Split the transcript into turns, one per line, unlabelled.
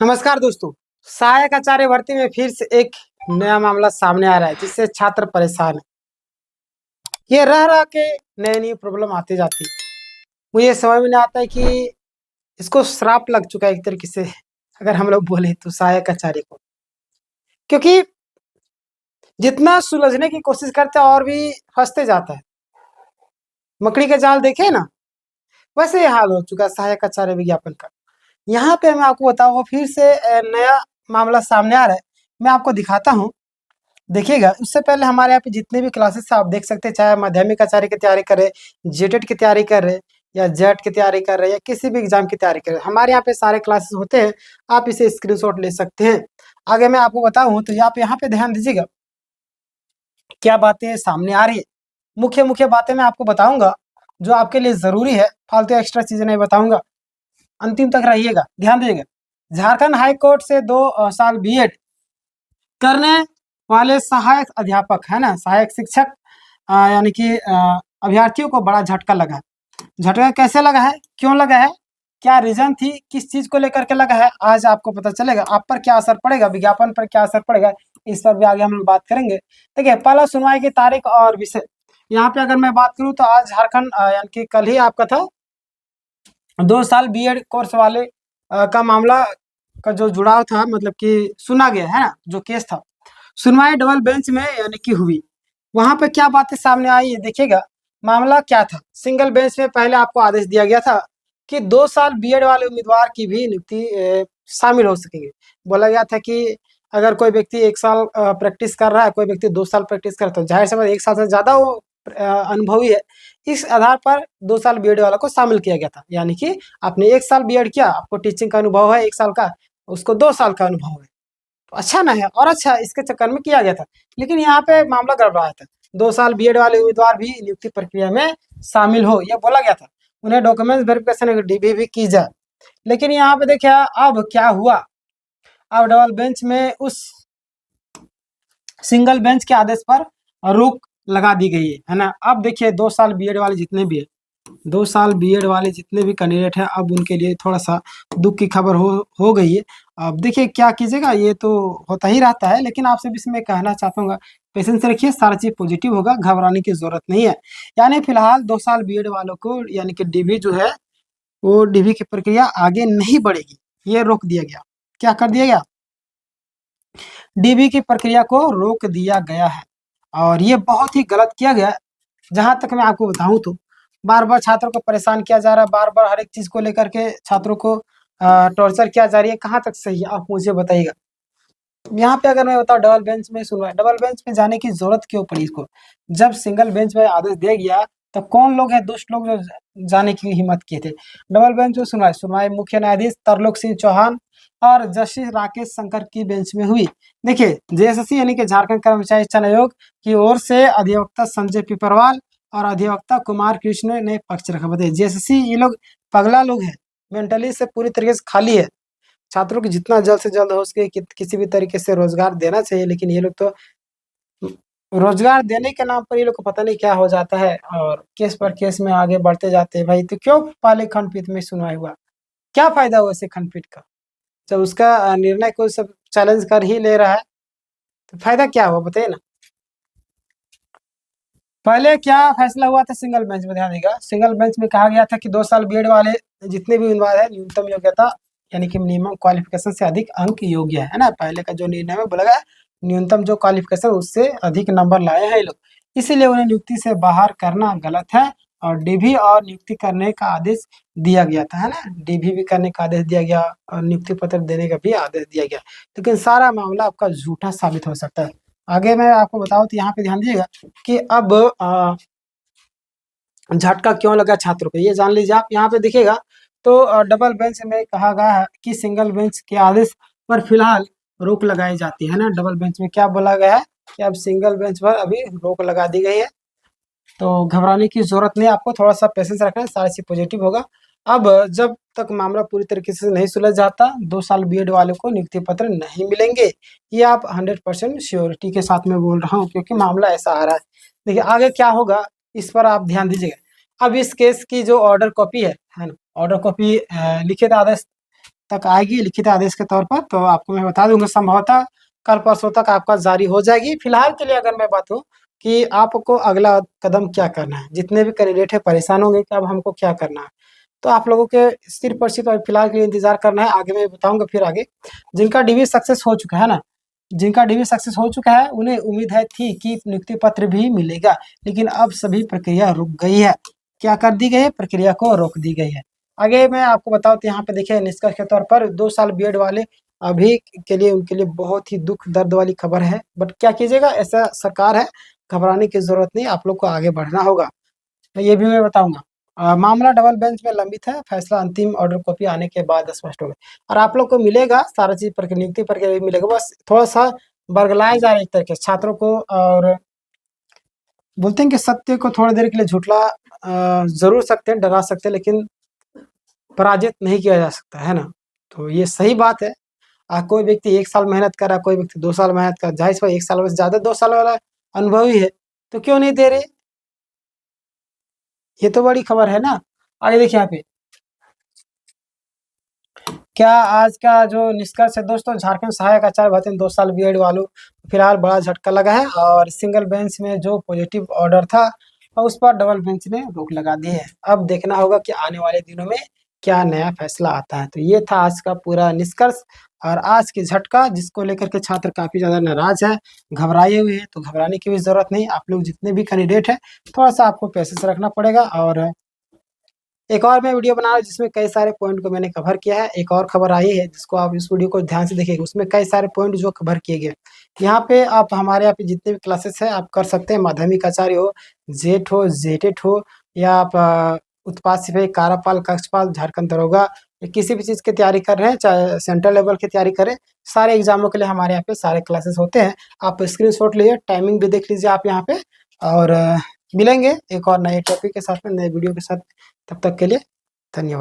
नमस्कार दोस्तों। सहायक आचार्य भर्ती में फिर से एक नया मामला सामने आ रहा है जिससे छात्र परेशान है। ये रह के नई नई प्रॉब्लम आती जाती है। मुझे समझ में नहीं आता है कि इसको श्राप लग चुका है एक तरीके से, अगर हम लोग बोले तो सहायक आचार्य को, क्योंकि जितना सुलझने की कोशिश करता है और भी फंसते जाता है। मकड़ी का जाल देखे ना, वैसे ही हाल हो चुका है सहायक आचार्य विज्ञापन का। यहाँ पे मैं आपको बताऊंगा फिर से नया मामला सामने आ रहा है। मैं आपको दिखाता हूँ, देखिएगा। उससे पहले हमारे यहाँ पे जितने भी क्लासेस हैं आप देख सकते हैं, चाहे माध्यमिक आचार्य की तैयारी कर रहे, जेटेट की तैयारी कर रहे, या जेट की तैयारी कर रहे, या किसी भी एग्जाम की तैयारी कर रहे, हमारे यहाँ पे सारे क्लासेस होते हैं। आप इसे स्क्रीनशॉट ले सकते हैं। आगे मैं आपको बताऊँ तो आप यहाँ पे ध्यान दीजिएगा क्या बातें सामने आ रही है। मुख्य मुख्य बातें मैं आपको बताऊंगा जो आपके लिए जरूरी है, फालतू एक्स्ट्रा चीजें नहीं बताऊंगा। अंतिम तक रहिएगा, ध्यान दीजिएगा। झारखंड हाई कोर्ट से 2 साल बीएड करने वाले सहायक अध्यापक है ना, सहायक शिक्षक यानी कि अभ्यर्थियों को बड़ा झटका लगा है। झटका कैसे लगा है, क्यों लगा है, क्या रीजन थी, किस चीज को लेकर के लगा है, आज आपको पता चलेगा। आप पर क्या असर पड़ेगा, विज्ञापन पर क्या असर पड़ेगा, इस पर भी आगे हम लोग बात करेंगे। देखिए, पहला सुनवाई की तारीख और विषय। यहाँ पे अगर मैं बात करूँ तो आज झारखंड यानी कि कल ही आपका था 2 साल बीएड कोर्स वाले का मामला का जो जुड़ाव था, मतलब कि सुना गया है ना, जो केस था। सुनवाई डबल बेंच में यानी कि हुई। वहां पे क्या बातें सामने आई देखिएगा। मामला क्या था, सिंगल बेंच में पहले आपको आदेश दिया गया था कि 2 साल बीएड वाले उम्मीदवार की भी नियुक्ति शामिल हो सकेंगे। बोला गया था कि अगर कोई व्यक्ति 1 साल प्रैक्टिस कर रहा है, कोई व्यक्ति 2 साल प्रैक्टिस कर रहा है, तो जाहिर सी बात 1 साल से ज्यादा वो अनुभवी है। इस आधार पर 2 साल बीएड वाला को शामिल किया गया था। यानी कि आपने 1 साल बीएड किया, आपको टीचिंग का अनुभव है 1 साल का, उसको 2 साल का अनुभव है, तो अच्छा ना है, और अच्छा इसके चक्कर में किया गया था। लेकिन यहाँ पे मामला गड़बड़ाया था। 2 साल बीएड वाले उम्मीदवार भी नियुक्ति प्रक्रिया में शामिल हो, यह बोला गया था। उन्हें डॉक्यूमेंट्स वेरिफिकेशन डीबी भी की जाए। लेकिन यहाँ पे देखिए अब क्या हुआ। अब डबल बेंच में उस सिंगल बेंच के आदेश पर रोक लगा दी गई है ना। अब देखिए 2 साल बीएड वाले जितने भी है, 2 साल बीएड वाले जितने भी कैंडिडेट हैं, अब उनके लिए थोड़ा सा दुख की खबर हो गई है। अब देखिए क्या कीजिएगा, ये तो होता ही रहता है, लेकिन आपसे भी इसमें कहना चाहता हूँ, पेशेंस रखिए, सारा चीज पॉजिटिव होगा, घबराने की जरूरत नहीं है। यानी फिलहाल 2 साल बीएड वालों को यानी कि डीबी जो है, वो डीबी की प्रक्रिया आगे नहीं बढ़ेगी, ये रोक दिया गया। क्या कर दिया गया, डीबी की प्रक्रिया को रोक दिया गया है। और ये बहुत ही गलत किया गया। जहां तक मैं आपको बताऊं तो बार बार छात्रों को परेशान किया जा रहा है, बार बार हर एक चीज को लेकर के छात्रों को टॉर्चर किया जा रही है। कहाँ तक सही है, आप मुझे बताइएगा। यहाँ पे अगर मैं बताऊँ, डबल बेंच में सुनवाई, डबल बेंच में जाने की जरूरत क्यों पड़ी इसको, जब सिंगल बेंच में आदेश दिया गया तो कौन लोग हैं दुष्ट लोग जो जाने की हिम्मत किए थे। डबल बेंच में सुनवाई सुनवाई मुख्य न्यायाधीश तरलोक सिंह चौहान और जस्टिस राकेश शंकर की बेंच में हुई। देखिए, जेएसएससी यानी कि झारखंड कर्मचारी चयन आयोग की ओर से अधिवक्ता संजय पिपरवाल और अधिवक्ता कुमार कृष्ण ने पक्ष रखा। बताइए, जेएसएससी ये लोग पगला लोग हैं, मेंटली से पूरी तरीके से खाली है। छात्रों को जितना जल्द से जल्द हो सके किसी भी तरीके से रोजगार देना चाहिए, लेकिन ये लोग तो रोजगार देने के नाम पर ये लोग को पता नहीं क्या हो जाता है, और केस पर केस में आगे बढ़ते जाते हैं। भाई तो क्यों पहले खंडपीठ में सुनवाई हुआ, क्या फायदा हुआ इसे खंडपीठ का, जब उसका निर्णय कोई सब चैलेंज कर ही ले रहा है, तो फायदा क्या हुआ बताइए ना। पहले क्या फैसला हुआ था सिंगल बेंच में, ध्यान देगा। सिंगल बेंच में कहा गया था कि 2 साल बीएड वाले जितने भी उम्मीदवार है, न्यूनतम योग्यता यानी कि मिनिमम क्वालिफिकेशन से अधिक अंक योग्य है ना। पहले का जो निर्णय में बोला गया, न्यूनतम जो क्वालिफिकेशन उससे अधिक नंबर लाए हैं ये लोग, इसीलिए उन्हें नियुक्ति से बाहर करना गलत है। और डीभी और नियुक्ति करने का आदेश दिया गया था, है ना। डीभी भी करने का आदेश दिया गया और नियुक्ति पत्र देने का भी आदेश दिया गया, लेकिन सारा मामला आपका झूठा साबित हो सकता है। आगे मैं आपको बताऊं तो यहाँ पे ध्यान दीजिएगा कि अब झटका क्यों लगा छात्रों को, ये जान लीजिए आप। यहाँ पे देखिएगा तो डबल बेंच में कहा गया है कि सिंगल बेंच के आदेश पर फिलहाल रोक लगाई जाती है ना। डबल बेंच में क्या बोला गया है कि अब सिंगल बेंच पर अभी रोक लगा दी गई है, तो घबराने की जरूरत नहीं, आपको थोड़ा सा पेशेंस रखना है, सारी चीज पॉजिटिव होगा। अब जब तक मामला पूरी तरीके से नहीं सुलझ जाता, 2 साल बीएड वाले को नियुक्ति पत्र नहीं मिलेंगे, ये आप 100% श्योरिटी के साथ में बोल रहा हूँ, क्योंकि मामला ऐसा आ रहा है। देखिए आगे क्या होगा इस पर आप ध्यान दीजिएगा। अब इस केस की जो ऑर्डर कॉपी है ना, ऑर्डर कॉपी लिखित आदेश तक आएगी लिखित आदेश के तौर पर, तो आपको मैं बता दूंगा। संभवतः कल परसों तक आपका जारी हो जाएगी। फिलहाल के लिए अगर मैं बात हूँ कि आपको अगला कदम क्या करना है, जितने भी कैंडिडेट है परेशान होंगे कि अब हमको क्या करना है, तो आप लोगों के सिर्फ और सिर्फ फिलहाल के लिए इंतजार करना है। आगे मैं बताऊंगा फिर आगे। जिनका डीवी सक्सेस हो चुका है ना, जिनका डीवी सक्सेस हो चुका है उन्हें उम्मीद है थी कि नियुक्ति पत्र भी मिलेगा, लेकिन अब सभी प्रक्रिया रुक गई है। क्या कर दी गई है? प्रक्रिया को रोक दी गई है। आगे मैं आपको बताऊं तो यहाँ पे देखिए निष्कर्ष के तौर पर 2 साल बीएड वाले अभी के लिए उनके लिए बहुत ही दुख दर्द वाली खबर है, बट क्या कीजिएगा, ऐसा सरकार है, घबराने की जरूरत नहीं, आप लोग को आगे बढ़ना होगा। तो ये भी मैं बताऊंगा। मामला डबल बेंच में लंबित है, फैसला अंतिम ऑर्डर कॉपी आने के बाद स्पष्ट होगा। और आप लोग को मिलेगा सारा चीज, नियुक्ति प्रक्रिया भी मिलेगा, बस थोड़ा सा बरगलाए जा रहे एक तरीके से छात्रों को, और बोलते हैं कि सत्य को थोड़ी देर के लिए झुठला जरूर सकते हैं, डरा सकते हैं, लेकिन पराजित नहीं किया जा सकता है ना। तो ये सही बात है। कोई व्यक्ति 1 साल मेहनत कर रहा है, कोई व्यक्ति 2 साल मेहनत कर, जाहिर सी 1 साल से ज्यादा 2 साल वाला अनुभवी है, तो क्यों नहीं दे रहे? ये तो बड़ी खबर है ना। आगे देखिए यहाँ पे क्या आज का जो निष्कर्ष है दोस्तों, झारखंड सहायक आचार्य भर्ती 2 साल बीएड वालों फिलहाल बड़ा झटका लगा है, और सिंगल बेंच में जो पॉजिटिव ऑर्डर था और उस पर डबल बेंच ने रोक लगा दी है। अब देखना होगा कि आने वाले दिनों में क्या नया फैसला आता है। तो ये था आज का पूरा निष्कर्ष और आज की झटका, जिसको लेकर के छात्र काफी ज्यादा नाराज है, घबराए हुए हैं। तो घबराने की भी जरूरत नहीं, आप लोग जितने भी कैंडिडेट है थोड़ा सा आपको पैसे से रखना पड़ेगा। और एक और मैं वीडियो बना रहा हूँ जिसमें कई सारे पॉइंट को मैंने कवर किया है। एक और खबर आई है जिसको आप इस वीडियो को ध्यान से देखिएगा, उसमें कई सारे पॉइंट जो कवर किए गए। यहाँ पे आप हमारे यहाँ पे जितने भी क्लासेस है आप कर सकते हैं, माध्यमिक आचार्य हो, जेट हो, जेटेट हो, या आप उत्पाद सिपाही, कारापाल, कक्षपाल, झारखंड दरोगा, या किसी भी चीज़ की तैयारी कर रहे हैं, चाहे सेंट्रल लेवल की तैयारी करें, सारे एग्जामों के लिए हमारे यहाँ पे सारे क्लासेस होते हैं। आप स्क्रीनशॉट लीजिए, टाइमिंग भी देख लीजिए आप यहाँ पे, और मिलेंगे एक और नए टॉपिक के साथ में, नए वीडियो के साथ। तब तक के लिए धन्यवाद।